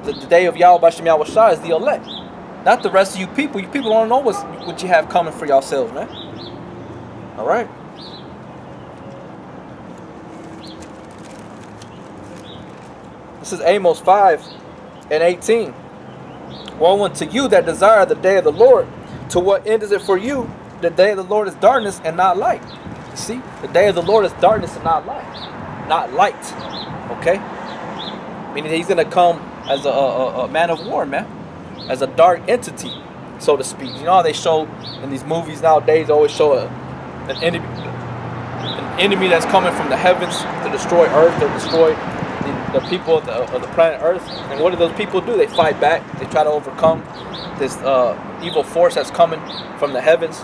the day of Yahweh Bashem Yahweh Shai is the elect. Not the rest of you people. You people don't know what you have coming for yourselves, man. All right. This is Amos 5:18. Woe unto you that desire the day of the Lord. To what end is it for you? The day of the Lord is darkness and not light. You see? The day of the Lord is darkness and not light. Not light. Okay? Meaning he's going to come as a man of war, man. As a dark entity, so to speak. You know how they show in these movies nowadays, they always show an enemy that's coming from the heavens to destroy Earth, to destroy the people of the planet Earth. And what do those people do? They fight back. They try to overcome this evil force that's coming from the heavens,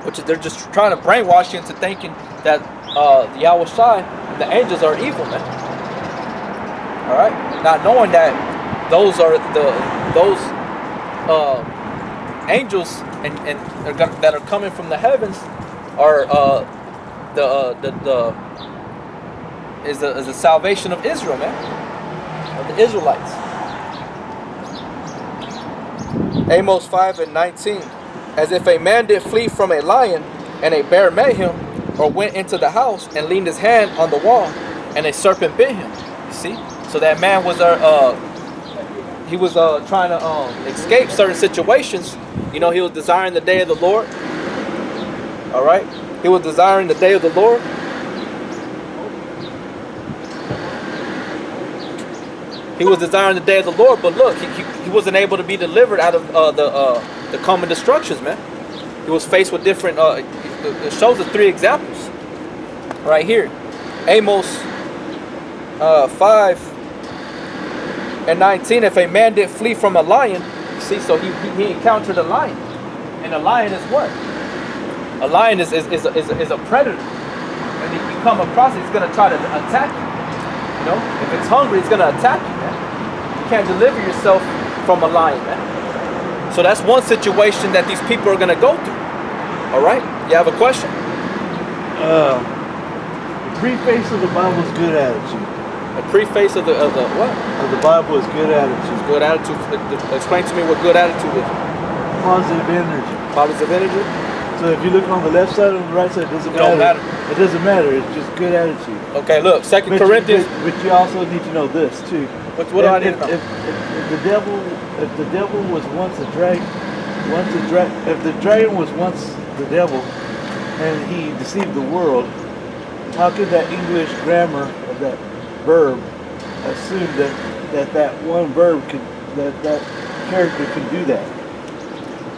which is they're just trying to brainwash you into thinking that the Yahweh Shai, the angels, are evil, man. All right, not knowing that those are those angels and that are coming from the heavens are is the salvation of Israel, man, of the Israelites. Amos 5:19. As if a man did flee from a lion, and a bear met him, or went into the house and leaned his hand on the wall, and a serpent bit him. You see, so that man was he was trying to escape certain situations. You know, he was desiring the day of the Lord. All right, he was desiring the day of the Lord. He was desiring the day of the Lord, but look, he wasn't able to be delivered out of the common destructions, man. He was faced with different. It shows us 3 examples right here. Amos 5:19. If a man did flee from a lion, see, so he encountered a lion, and a lion is what? A lion is a predator, and if you come across it, it's gonna try to attack you. You know, if it's hungry, it's gonna attack you, man. You can't deliver yourself from a lion, man. So that's one situation that these people are gonna go through. All right, you have a question? The preface of the Bible is good attitude. A preface of the what? Of the Bible is good attitude. Good attitude. Explain to me what good attitude is. Positive energy. Positive energy. So if you look on the left side or the right side, it doesn't matter. It doesn't matter. It's just good attitude. Okay, look, 2 Corinthians. But you also need to know this too. What do I need to know? If the devil was once a dragon, if the dragon was once the devil, and he deceived the world, how could that English grammar of that verb assume that one verb could that character could do that?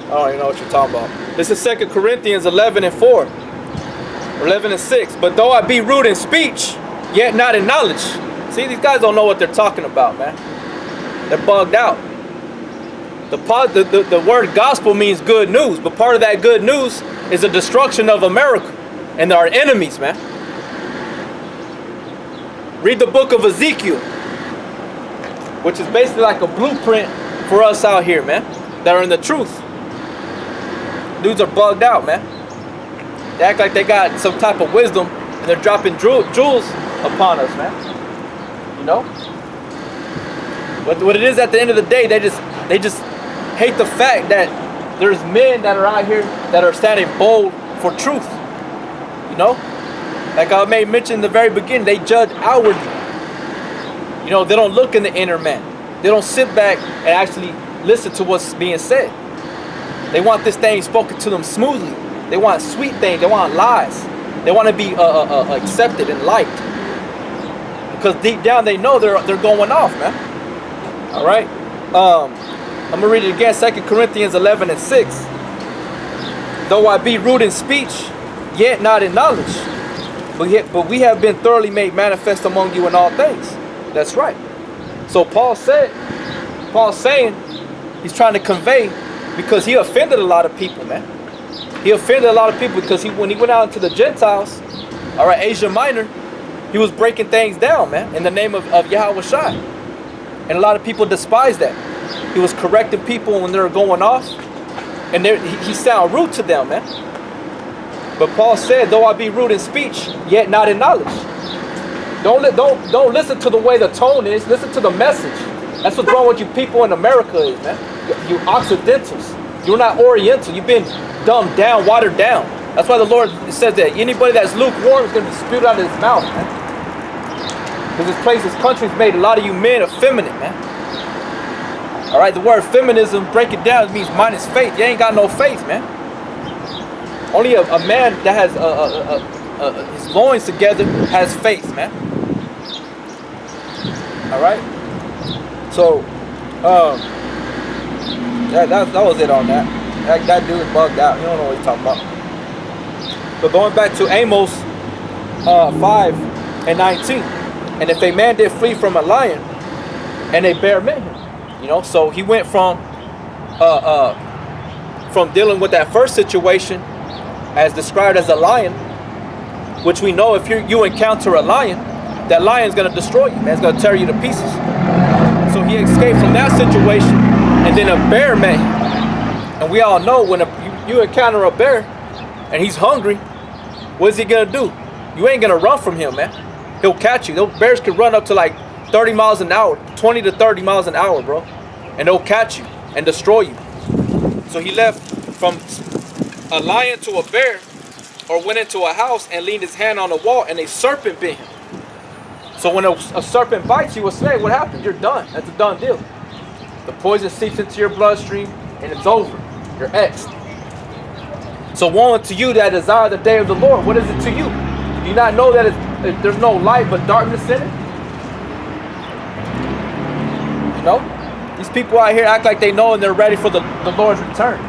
I don't even know what you're talking about. This is 2 Corinthians 11:4. 11:6. But though I be rude in speech, yet not in knowledge. See, these guys don't know what they're talking about, man. They're bugged out. The word gospel means good news, but part of that good news is the destruction of America and our enemies, man. Read the book of Ezekiel, which is basically like a blueprint for us out here, man, that are in the truth. Dudes are bugged out, man. They act like they got some type of wisdom, and they're dropping jewels upon us, man. You know? But what it is at the end of the day, they just hate the fact that there's men that are out here that are standing bold for truth. You know? Like I made mention in the very beginning, they judge outwardly. You know, they don't look in the inner man. They don't sit back and actually listen to what's being said. They want this thing spoken to them smoothly. They want sweet things. They want lies. They want to be accepted and liked. Because deep down they know they're going off, man. All right. I'm gonna read it again. 2 Corinthians 11:6. Though I be rude in speech, yet not in knowledge, but we have been thoroughly made manifest among you in all things. That's right. So Paul's saying he's trying to convey, because he offended a lot of people, man. He offended a lot of people because when he went out into the Gentiles, all right, Asia Minor, he was breaking things down, man, in the name of Yahweh Shai. And a lot of people despise that. He was correcting people when they were going off, and he sounded rude to them, man. But Paul said, though I be rude in speech, yet not in knowledge. Don't listen to the way the tone is. Listen to the message. That's what's wrong with you people in America is, man. You Occidentals. You're not Oriental. You've been dumbed down, watered down. That's why the Lord says that anybody that's lukewarm is going to be spewed out of his mouth, man. Because this country's made a lot of you men effeminate, man. All right, the word feminism, break it down, it means minus faith. You ain't got no faith, man. Only a man that has his loins together has faith, man. All right. So, that was it on that. That dude is bugged out. You don't know what he's talking about. But going back to Amos 5:19, and if a man did flee from a lion, and a bear met him, you know, so he went from dealing with that first situation, as described as a lion, which we know if you encounter a lion, that lion's gonna destroy you, man. It's gonna tear you to pieces. So he escaped from that situation, and then a bear met him. And we all know when you encounter a bear and he's hungry, what is he gonna do? You ain't gonna run from him, man. He'll catch you. Those bears can run up to like 30 miles an hour, 20 to 30 miles an hour, bro. And they'll catch you and destroy you. So he left from a lion to a bear, or went into a house and leaned his hand on the wall, and a serpent bit him. So when a serpent bites you, a snake, what happens? You're done. That's a done deal. The poison seeps into your bloodstream and it's over. You're X'd. So woe unto you that desire the day of the Lord. What is it to you? Do you not know that there's no light but darkness in it? You know? These people out here act like they know and they're ready for the Lord's return.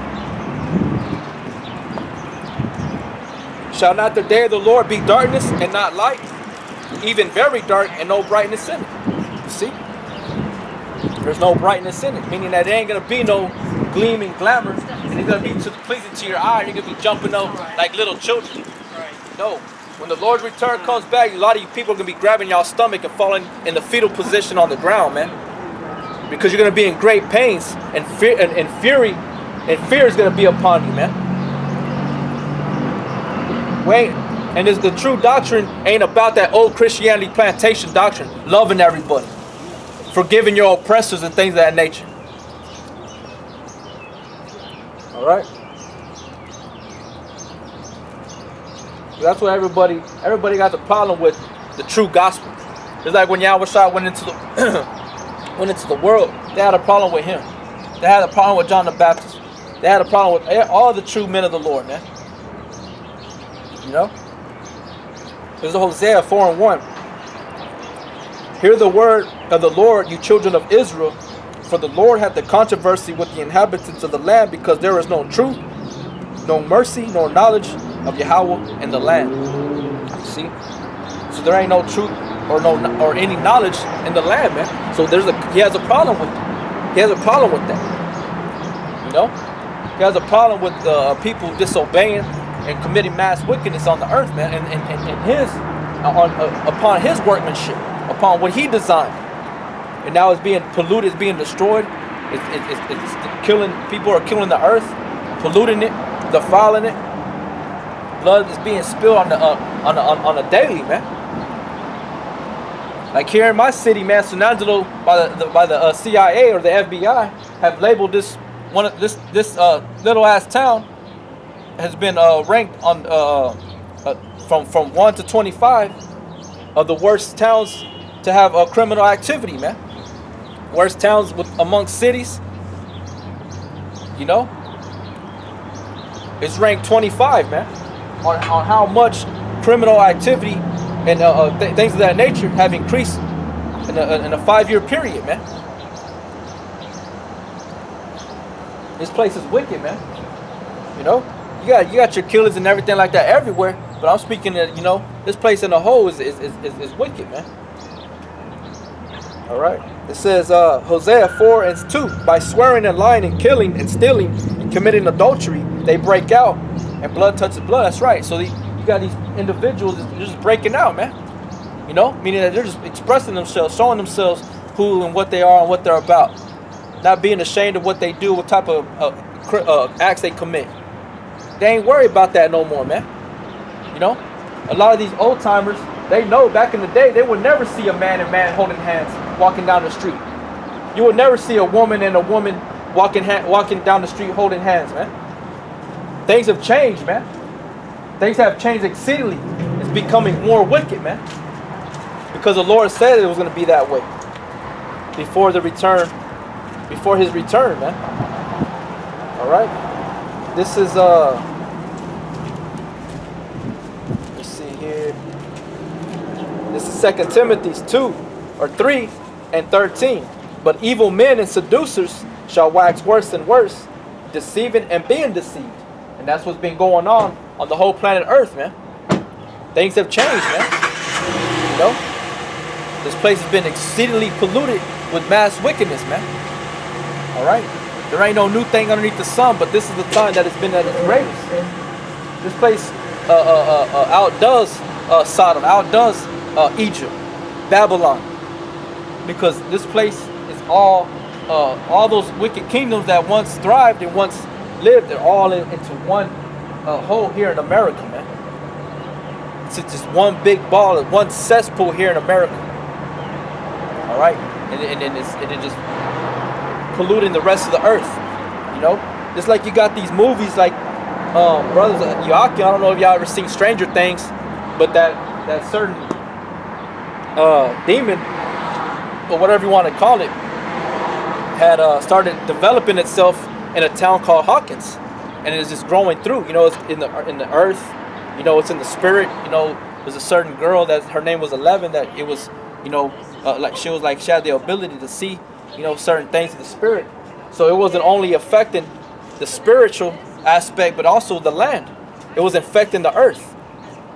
Shall not the day of the Lord be darkness and not light? Even very dark and no brightness in it. You see? There's no brightness in it, meaning that there ain't gonna be no gleaming glamour, and it's gonna be pleasing to your eye. You're gonna be jumping up like little children. No, when the Lord's return comes back, a lot of you people are gonna be grabbing y'all stomach and falling in the fetal position on the ground, man, because you're gonna be in great pains, and fear and fury and fear is gonna be upon you, man. Wait. And the true doctrine ain't about that old Christianity plantation doctrine, loving everybody, forgiving your oppressors and things of that nature. All right. So that's what everybody got the problem with the true gospel. It's like when Yahweh went into the world, they had a problem with him. They had a problem with John the Baptist. They had a problem with all the true men of the Lord, man. You know? There's Hosea 4:1. Hear the word of the Lord, you children of Israel, for the Lord hath the controversy with the inhabitants of the land, because there is no truth, no mercy, nor knowledge of Yahweh in the land. You see? So there ain't no truth or any knowledge in the land, man. So he has a problem with it. He has a problem with that. You know? He has a problem with people disobeying and committing mass wickedness on the earth, man, and upon his workmanship, upon what he designed, and now it's being polluted, it's being destroyed, it's killing. People are killing the earth, polluting it, defiling it. Blood is being spilled on a daily, man. Like here in my city, man, San Angelo, by the CIA or the FBI, have labeled this little ass town, has been ranked on from 1 to 25 of the worst towns to have criminal activity, man. Worst towns amongst cities. You know, it's ranked 25, man, on how much criminal activity and things of that nature have increased in a 5-year period, man. This place is wicked, man. You know. You got your killers and everything like that everywhere, but I'm speaking that, you know, this place in a whole is wicked, man. All right. It says Hosea 4:2, by swearing and lying and killing and stealing and committing adultery, they break out, and blood touches blood. That's right. So you got these individuals that are just breaking out, man. You know, meaning that they're just expressing themselves, showing themselves who and what they are and what they're about, not being ashamed of what they do, what type of acts they commit. They ain't worried about that no more, man. You know, a lot of these old timers, they know back in the day they would never see a man and man holding hands walking down the street. You will never see a woman and a woman walking down the street holding hands, man. Things have changed, man. Things have changed exceedingly. It's becoming more wicked, man. Because the Lord said it was going to be that way before His return, man. All right. This is let's see here. This is 2 Timothy 2:3-13. But evil men and seducers shall wax worse and worse, deceiving and being deceived. And that's what's been going on the whole planet Earth, man. Things have changed, man. You know? This place has been exceedingly polluted with mass wickedness, man. Alright? There ain't no new thing underneath the sun, but this is the time that it's been at its greatest. This place outdoes Sodom, outdoes Egypt, Babylon. Because this place is all those wicked kingdoms that once thrived and once lived, they're all into one whole here in America, man. It's just one big ball, one cesspool here in America. All right, and it just polluting the rest of the earth. You know, just like you got these movies like Brothers Yaki. I don't know if y'all ever seen Stranger Things, but that certain demon, or whatever you want to call it, had started developing itself in a town called Hawkins, and it's just growing through. You know, it's in the earth. You know, it's in the spirit. You know, there's a certain girl that her name was 11. That it was, you know, she had the ability to see, you know, certain things in the spirit. So it wasn't only affecting the spiritual aspect, but also the land. It was infecting the earth,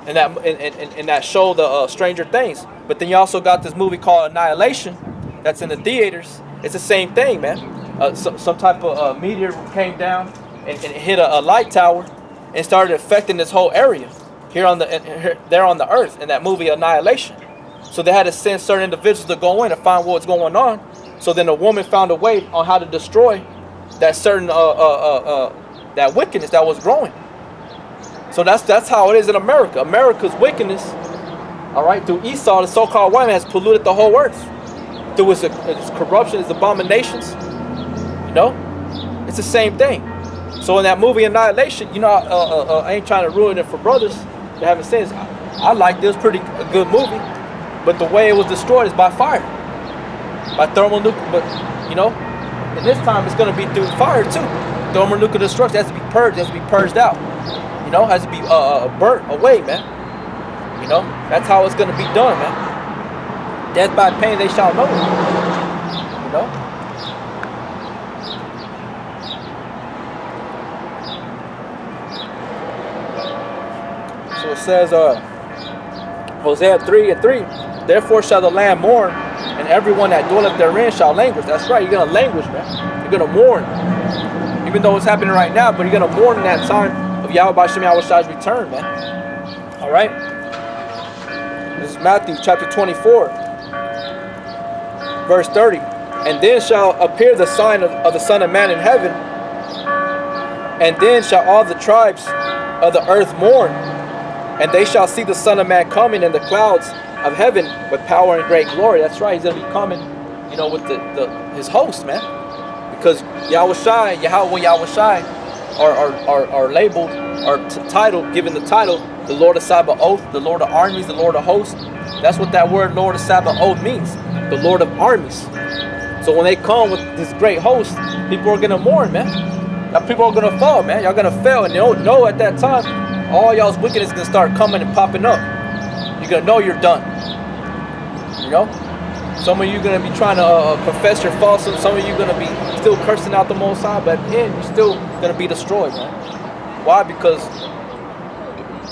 and that show the Stranger Things. But then you also got this movie called Annihilation, that's in the theaters. It's the same thing, man. Some type of meteor came down and hit a light tower and started affecting this whole area there on the earth in that movie Annihilation. So they had to send certain individuals to go in and find what's going on. So then a woman found a way on how to destroy that certain that wickedness that was growing. So that's how it is in America. America's wickedness, all right, through Esau, the so-called white man, has polluted the whole earth through its corruption, its abominations. You know, it's the same thing. So in that movie Annihilation, you know, I ain't trying to ruin it for brothers that haven't seen it. I liked it. It was pretty a good movie, but the way it was destroyed is by fire, by thermonuclear. But you know, and this time it's going to be through fire too. Thermonuclear destruction has to be purged. Has to be purged out. You know, has to be burnt away, man. You know, that's how it's going to be done, man. Death by pain they shall know it. You know. So it says, Hosea 3:3, therefore shall the land mourn, and everyone that dwelleth therein shall languish. That's right, you're going to languish, man. You're going to mourn. Even though it's happening right now, but you're going to mourn in that time of Yahweh B'Shem Yahushai's return, man. All right? This is Matthew chapter 24, verse 30. And then shall appear the sign of the Son of Man in heaven, and then shall all the tribes of the earth mourn. And they shall see the Son of Man coming in the clouds of heaven with power and great glory. That's right. He's going to be coming, you know, with his host, man. Because Yahushai, Yahweh Yahushai are labeled, are titled, given the title, the Lord of Sabaoth, the Lord of armies, the Lord of hosts. That's what that word Lord of Sabaoth means. The Lord of armies. So when they come with this great host, people are going to mourn, man. Now people are going to fall, man. Y'all going to fail. And you don't know at that time, all y'all's wickedness is going to start coming and popping up. You're going to know you're done. You know? Some of you are going to be trying to confess your falsehood. Some of you are going to be still cursing out the Most High. But at the end, you're still going to be destroyed, man. Why? Because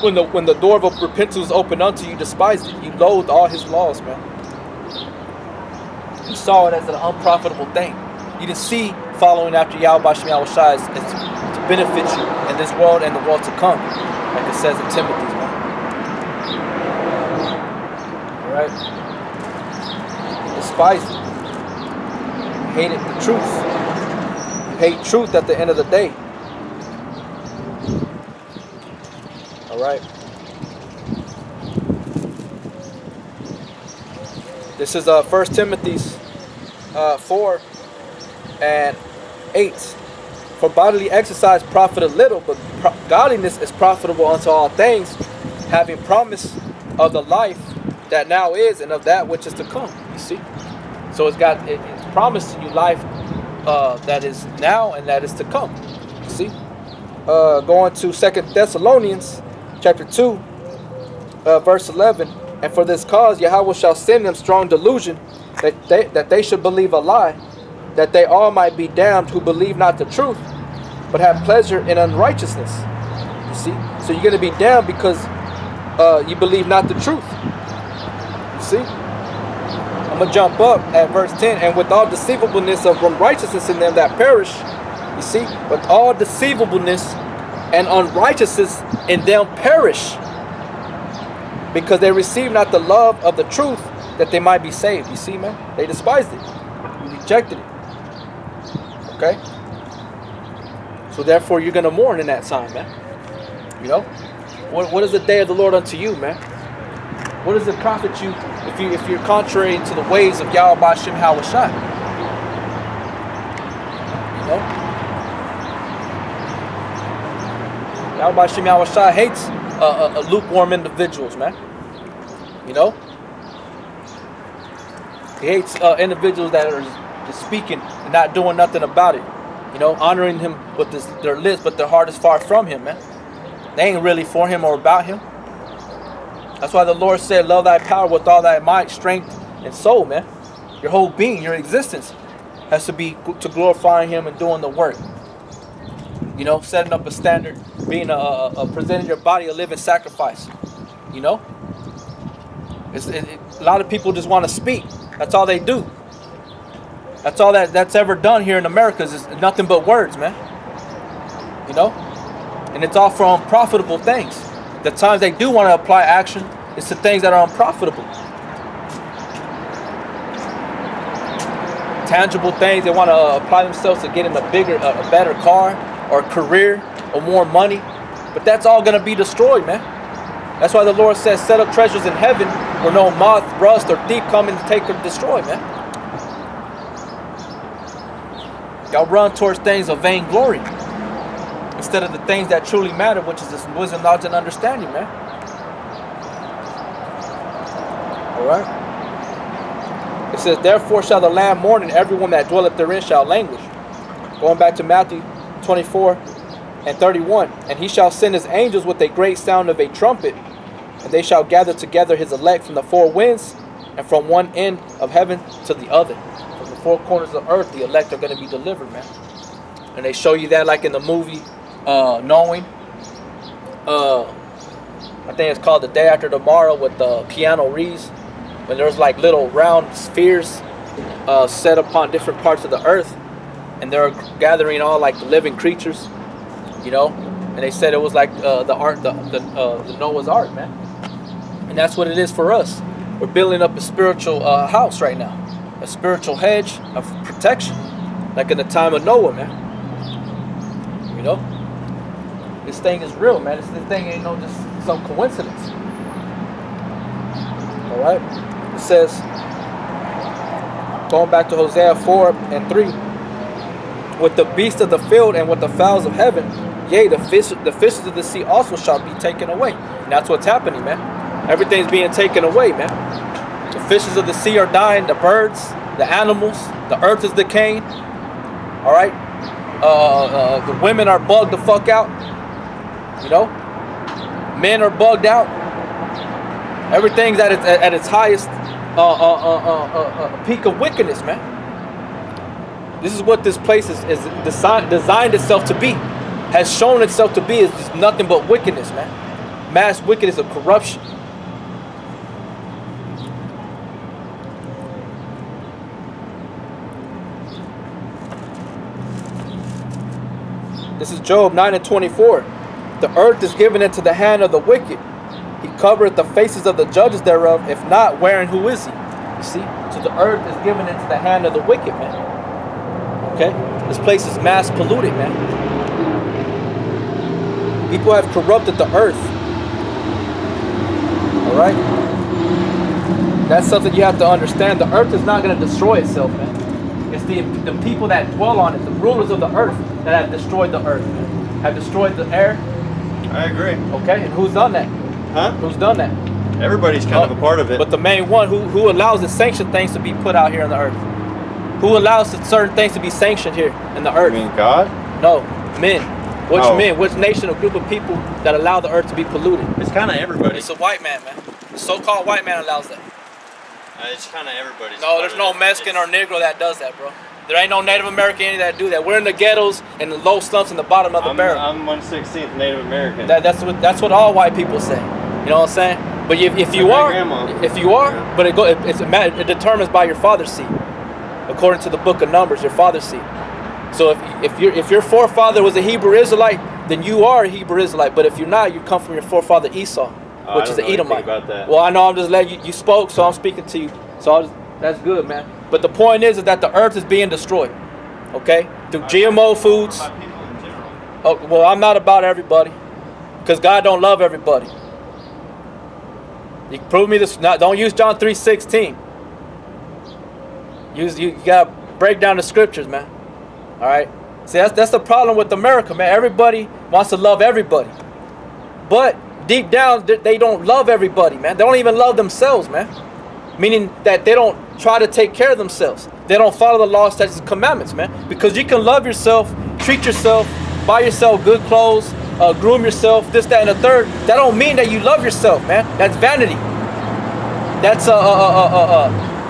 when the door of repentance was opened unto you, you despised it. You loathed all His laws, man. You saw it as an unprofitable thing. You didn't see following after Yahweh B'Shem Yahushai as to benefit you in this world and the world to come, like it says in Timothy, man. All right. Despised it. Hated the truth. You hate truth at the end of the day. All right. This is 1 Timothy 4 and 8. For bodily exercise profiteth little, but godliness is profitable unto all things, having promise of the life that now is and of that which is to come. You see? So it's promised to you life that is now and that is to come. You see? Going to 2 Thessalonians chapter 2, verse 11. And for this cause Yahweh shall send them strong delusion, that they should believe a lie, that they all might be damned who believe not the truth, but have pleasure in unrighteousness. You see? So you're going to be damned because you believe not the truth. You see? I'm going to jump up at verse 10. And with all deceivableness of unrighteousness in them that perish. You see? With all deceivableness and unrighteousness in them perish, because they receive not the love of the truth, that they might be saved. You see, man? They despised it. You rejected it. Okay? So therefore you're going to mourn in that time, man. You know? What is the day of the Lord unto you, man? What does it profit you if you're contrary to the ways of Yahweh Ba'Shem Hawashai? You know? Yahweh Ba'Shem Hawashai hates lukewarm individuals, man. You know? He hates individuals that are just speaking and not doing nothing about it. You know, honoring him with their lips, but their heart is far from him, man. They ain't really for him or about him. That's why the Lord said, love thy power with all thy might, strength, and soul, man. Your whole being, your existence has to be to glorifying him and doing the work. You know, setting up a standard, being presenting your body a living sacrifice. You know? A lot of people just want to speak. That's all they do. That's all that's ever done here in America is nothing but words, man. You know? And it's all for unprofitable things. The times they do want to apply action is to things that are unprofitable. Tangible things, they want to apply themselves to getting a better car or career or more money. But that's all going to be destroyed, man. That's why the Lord says, set up treasures in heaven where no moth, rust, or thief come and take or destroy, man. Y'all run towards things of vainglory instead of the things that truly matter, which is this wisdom, knowledge, and understanding, man. Alright? It says, therefore shall the land mourn, and everyone that dwelleth therein shall languish. Going back to Matthew 24 and 31. And he shall send his angels with a great sound of a trumpet, and they shall gather together his elect from the four winds, and from one end of heaven to the other. From the four corners of earth, the elect are going to be delivered, man. And they show you that like in the movie Knowing. I think it's called The Day After Tomorrow with Keanu Reeves. When there's like little round spheres set upon different parts of the earth, and they're gathering all like the living creatures, you know. And they said it was like the Noah's Ark, man. And that's what it is for us. We're building up a spiritual house right now, a spiritual hedge of protection, like in the time of Noah, man. You know, this thing is real, man. This thing ain't no just some coincidence. All right. It says, going back to Hosea 4 and 3, with the beasts of the field and with the fowls of heaven, yea, the fishes of the sea also shall be taken away. And that's what's happening, man. Everything's being taken away, man. The fishes of the sea are dying, the birds, the animals, the earth is decaying. All right. The women are bugged the fuck out. You know, men are bugged out. Everything's at its highest peak of wickedness, man. This is what this place is designed itself to be, has shown itself to be, is just nothing but wickedness, man. Mass wickedness of corruption. This is Job 9 and 24. The earth is given into the hand of the wicked. He covereth the faces of the judges thereof. If not, wherein who is he? You see? So the earth is given into the hand of the wicked, man. Okay? This place is mass polluted, man. People have corrupted the earth. Alright? That's something you have to understand. The earth is not going to destroy itself, man. It's the people that dwell on it, the rulers of the earth that have destroyed the earth, have destroyed the air. I agree. Okay, and who's done that? Huh? Who's done that? Everybody's kind of a part of it. But the main one, who allows the sanctioned things to be put out here on the earth? Who allows certain things to be sanctioned here in the I earth? mean, God? No, men. Which Oh. men? Which nation or group of people that allow the earth to be polluted? It's kind of everybody. It's a white man, man. The so-called white man allows that. It's kind of everybody. No, there's no Mexican or Negro that does that, bro. There ain't no Native American any that do that. We're in the ghettos and the low slumps in the bottom of the barrel. I'm 1/16th Native American. That's what all white people say. You know what I'm saying? But if you Like my are, grandma. if you are, Yeah. but it determines by your father's seed, according to the book of Numbers, your father's seed. So if your forefather was a Hebrew Israelite, then you are a Hebrew Israelite. But if you're not, you come from your forefather Esau, I which don't is know an anything Edomite. about that. Well, I know I'm just letting you spoke, so I'm speaking to you. So that's good, man. But the point is that the earth is being destroyed, okay, through GMO foods. About people in general. Oh, well, I'm not about everybody, because God don't love everybody. You can prove me this. Don't use John 3:16. You gotta break down the scriptures, man. All right. See, that's the problem with America, man. Everybody wants to love everybody, but deep down they don't love everybody, man. They don't even love themselves, man. Meaning that they don't try to take care of themselves. They don't follow the law, statutes, and commandments, man. Because you can love yourself, treat yourself, buy yourself good clothes, groom yourself, this, that, and the third. That don't mean that you love yourself, man. That's vanity. That's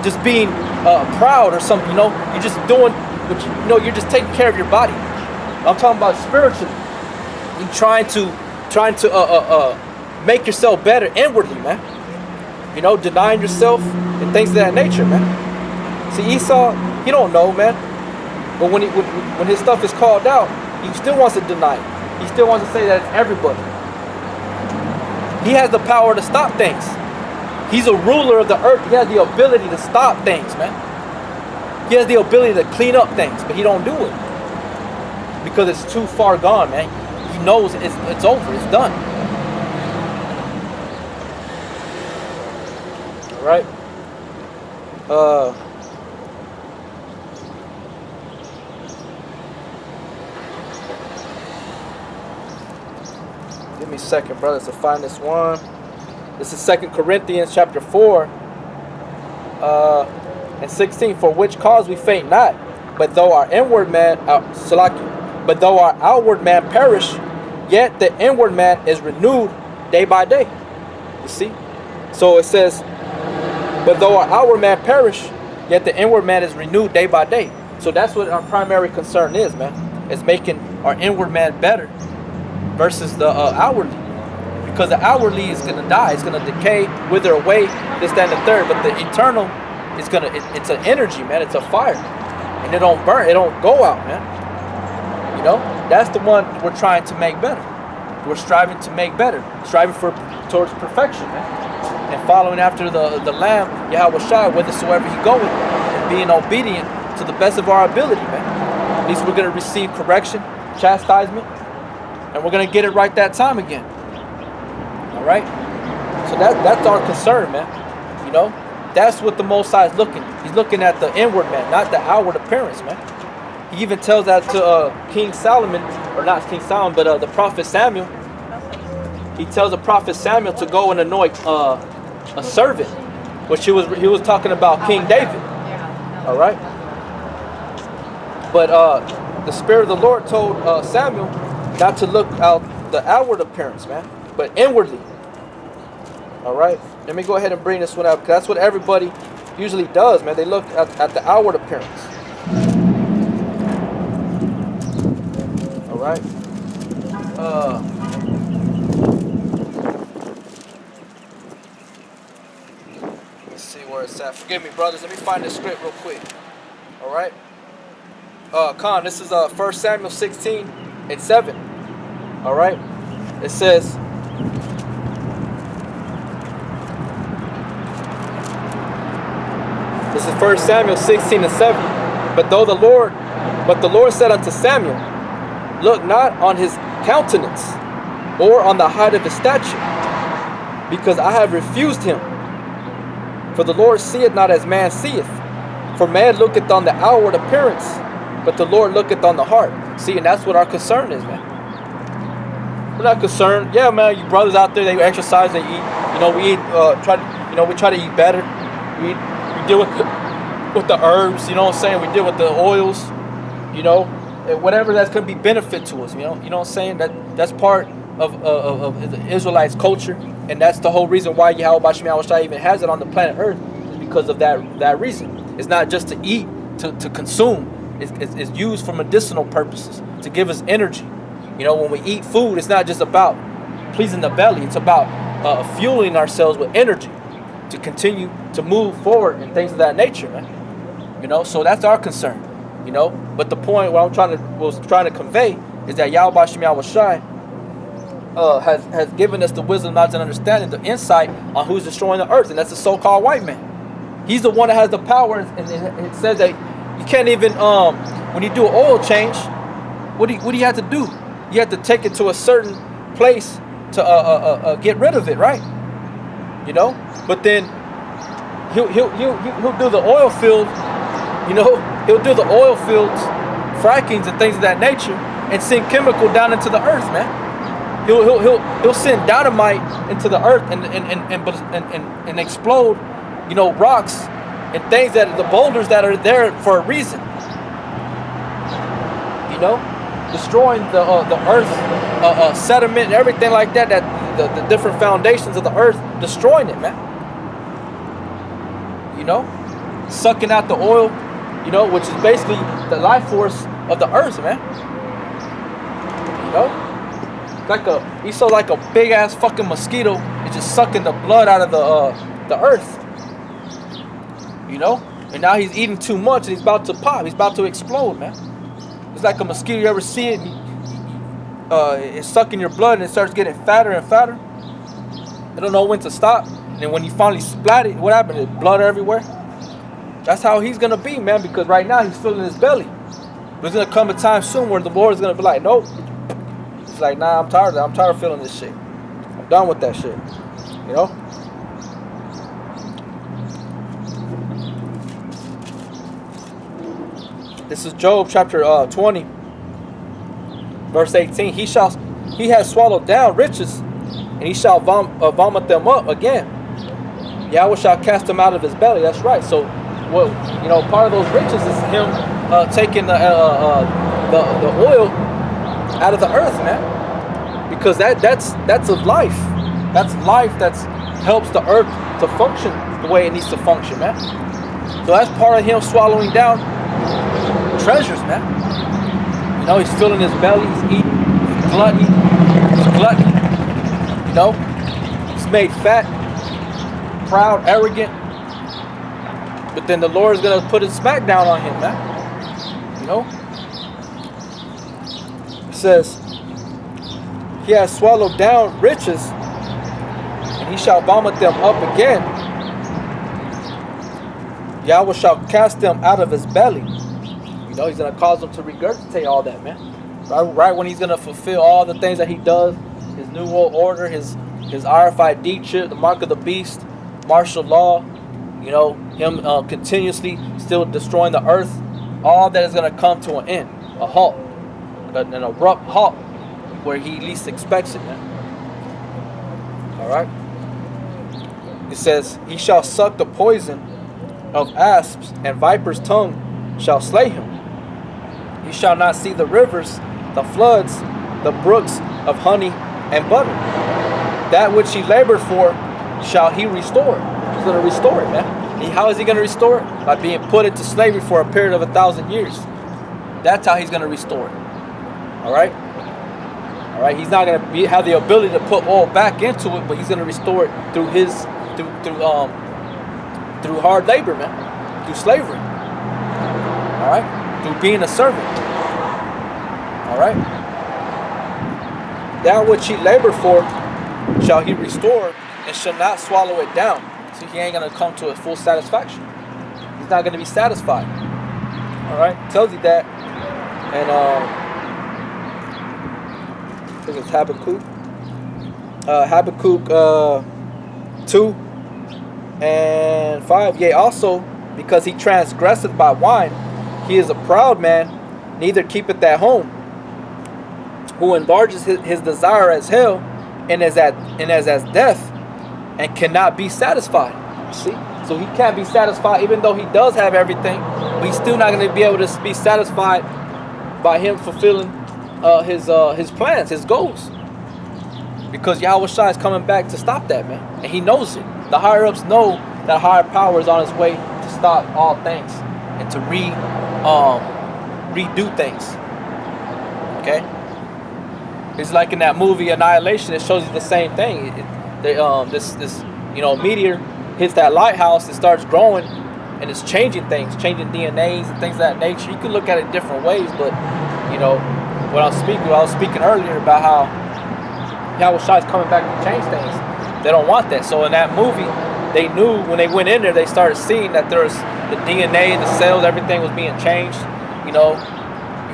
just being proud or something. You know, you're just doing what you know. You're just taking care of your body. I'm talking about spiritually. You trying to make yourself better inwardly, man. You know, denying yourself and things of that nature, man. See, Esau, he don't know, man. But when his stuff is called out, he still wants to deny it. He still wants to say that it's everybody. He has the power to stop things. He's a ruler of the earth. He has the ability to stop things, man. He has the ability to clean up things, but he don't do it because it's too far gone, man. He knows it's over. It's done. Right? Give me a second, brothers, to find this one. This is 2 Corinthians chapter 4 and 16. For which cause we faint not, but though our outward man perish, yet the inward man is renewed day by day. You see? So it says, but though our outward man perish, yet the inward man is renewed day by day. So that's what our primary concern is, man. Is making our inward man better versus the outwardly. Because the outwardly is going to die. It's going to decay, wither away, this, that, and the third. But the internal is going to, it's an energy, man. It's a fire. And it don't burn. It don't go out, man. You know? That's the one we're trying to make better. We're striving to make better. Striving towards perfection, man. And following after the Lamb, Yahweh Shai, whithersoever he goeth, and being obedient to the best of our ability, man. At least we're going to receive correction, chastisement, and we're going to get it right that time again. All right? So that's our concern, man. You know? That's what the Most High is looking. He's looking at the inward man, not the outward appearance, man. He even tells that to King Solomon, or not King Solomon, but the prophet Samuel. He tells the prophet Samuel to go and anoint a servant, which he was talking about King David. All right. But the Spirit of the Lord told Samuel not to look out the outward appearance, man, but inwardly. All right. Let me go ahead and bring this one out, because that's what everybody usually does, man. They look at the outward appearance. All right. Let's see where it's at. Forgive me, brothers. Let me find this script real quick. All right. Khan, this is 1 Samuel 16 and 7. All right. It says, this is 1 Samuel 16 and 7. But the Lord said unto Samuel, look not on his countenance, or on the height of his stature, because I have refused him. For the Lord seeth not as man seeth. For man looketh on the outward appearance, but the Lord looketh on the heart. See, and that's what our concern is, man. We're not concerned. Yeah, man, you brothers out there, they exercise, they eat. You know, we eat, we try to eat better. We deal with the herbs, you know what I'm saying? We deal with the oils, you know, and whatever that's going to be benefit to us, you know what I'm saying? That's part of the Israelites' culture, and that's the whole reason why Yahweh Bashim Yahushua even has it on the planet Earth, is because of that reason. It's not just to eat, to consume. It's used for medicinal purposes, to give us energy. You know, when we eat food, it's not just about pleasing the belly. It's about fueling ourselves with energy to continue to move forward and things of that nature, man. You know, so that's our concern. You know, but the point what I was trying to convey is that Yahweh Bashim Yahushua has given us the wisdom, knowledge, and understanding, the insight on who's destroying the earth, and that's the so-called white man. He's the one that has the power, and it says that you can't even when you do an oil change, what do you have to do? You have to take it to a certain place to get rid of it, right? You know, but then he'll do the oil field, you know, he'll do the oil fields, frackings and things of that nature, and send chemical down into the earth, man. He'll send dynamite into the earth and explode, you know, rocks and things that the boulders that are there for a reason. You know, destroying the earth, sediment and everything like that. That the different foundations of the earth, destroying it, man. You know, sucking out the oil, you know, which is basically the life force of the earth, man. You know, he's so like a big ass fucking mosquito. It's just sucking the blood out of the earth. You know, and now he's eating too much and he's about to pop. He's about to explode, man. It's like a mosquito. You ever see it? It's sucking your blood and it starts getting fatter and fatter. They don't know when to stop. And then when you finally splat it, what happened? There's blood everywhere. That's how he's gonna be, man. Because right now he's filling his belly. But there's gonna come a time soon where the Lord is gonna be like, nope. It's like, nah, I'm tired of feeling this shit. I'm done with that shit. You know? This is Job chapter 20, verse 18. He has swallowed down riches, and he shall vomit them up again. Yahweh shall cast them out of his belly. That's right. So, well, you know, part of those riches is him taking the oil out of the earth, man. Because that's a life. That's life that helps the earth to function the way it needs to function, man. So that's part of him swallowing down treasures, man. You know, he's filling his belly, he's eating, he's gluttony. You know, he's made fat, proud, arrogant. But then the Lord is gonna put his smack down on him, man. You know, it says he has swallowed down riches, and he shall vomit them up again. Yahweh shall cast them out of his belly. You know, he's going to cause them to regurgitate all that, man. Right when he's going to fulfill all the things that he does, his New World Order, his RFID chip, the mark of the beast, martial law, you know, him continuously still destroying the earth, all that is going to come to an end, a halt, an abrupt halt, where he least expects it, man. All right? It says, he shall suck the poison of asps, and viper's tongue shall slay him. He shall not see the rivers, the floods, the brooks of honey and butter. That which he labored for shall he restore. He's going to restore it, man. And how is he going to restore it? By being put into slavery for a period of 1,000 years. That's how he's going to restore it. All right? All right? He's not going to have the ability to put oil back into it, but he's going to restore it through through hard labor, man. Through slavery. All right? Through being a servant. All right? That which he labored for shall he restore, and shall not swallow it down. So he ain't going to come to a full satisfaction. He's not going to be satisfied. All right? Tells you that. And I think it's Habakkuk. Habakkuk 2 and 5. Yea, also because he transgresseth by wine. He is a proud man, neither keepeth at home, who enlarges his desire as hell, and as death, and cannot be satisfied. See? So he can't be satisfied, even though he does have everything, but he's still not going to be able to be satisfied by him fulfilling his plans, his goals. Because Yahweh Shai is coming back to stop that, man. And he knows it. The higher ups know that higher power is on his way to stop all things and to redo things. Okay? It's like in that movie Annihilation, it shows you the same thing. This meteor hits that lighthouse, it starts growing, and it's changing things, changing DNAs and things of that nature. You can look at it different ways, but what I was speaking earlier about how Yahweh Shai is coming back to change things. They don't want that. So in that movie, they knew when they went in there, they started seeing that there's the DNA, the cells, everything was being changed. You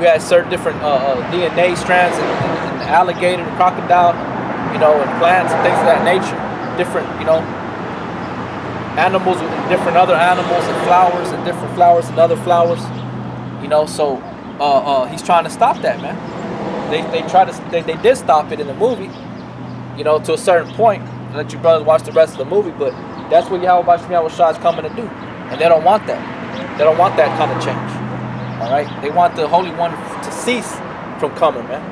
had certain different DNA strands in the alligator, the crocodile, and plants and things of that nature. Different, animals with different other animals and flowers and different flowers and other flowers. So he's trying to stop that, man. They did stop it in the movie, to a certain point. I'll let you brothers watch the rest of the movie, but that's what Yahweh Shai is coming to do. And they don't want that. They don't want that kind of change. Alright? They want the Holy One to cease from coming, man.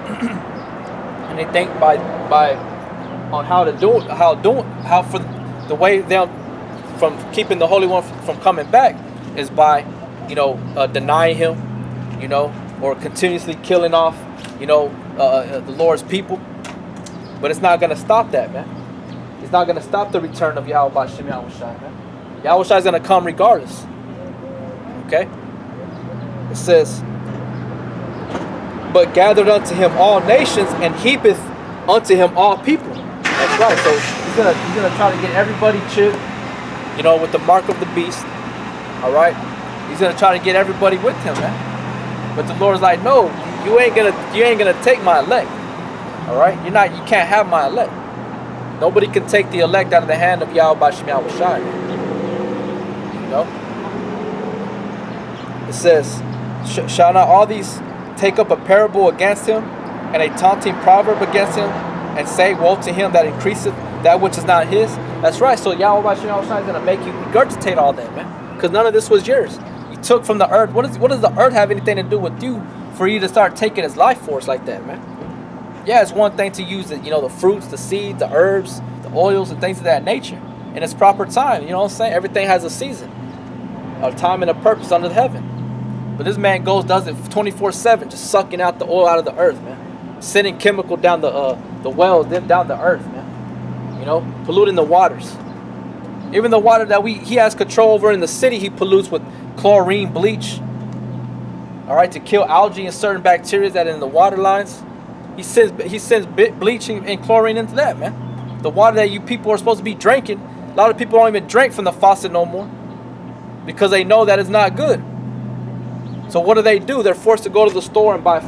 And they think on how to do it, how for the way them from keeping the Holy One from coming back is by, denying him, or continuously killing off, the Lord's people. But it's not going to stop that, man. It's not going to stop the return of Yahweh B'Shem Yahweh Shai, man. Yahweh Shai is going to come regardless. Okay? It says, but gathered unto him all nations, and heapeth unto him all people. That's right. So he's gonna try to get everybody chipped, with the mark of the beast. All right? He's going to try to get everybody with him, man. But the Lord's like, no, you ain't gonna take my elect. All right, you can't have my elect. Nobody can take the elect out of the hand of Yahweh B'Shem Yahweh Shai. It says, shall not all these take up a parable against him, and a taunting proverb against him, and say, woe to him that increaseth that which is not his? That's right. So Yahweh B'Shem Yahweh Shai is gonna make you regurgitate all that, man, because none of this was yours. You took from the earth. What does the earth have anything to do with you for you to start taking its life force like that, man? Yeah, it's one thing to use it, the fruits, the seeds, the herbs, the oils, and things of that nature in its proper time. You know what I'm saying? Everything has a season, a time and a purpose under heaven. But this man does it 24/7, just sucking out the oil out of the earth, man. Sending chemical down the wells, down the earth, man. Polluting the waters. Even the water that he has control over in the city, he pollutes with chlorine, bleach. All right, to kill algae and certain bacteria that are in the water lines. He sends bleaching and chlorine into that, man. The water that you people are supposed to be drinking, a lot of people don't even drink from the faucet no more because they know that it's not good. So what do? They're forced to go to the store and buy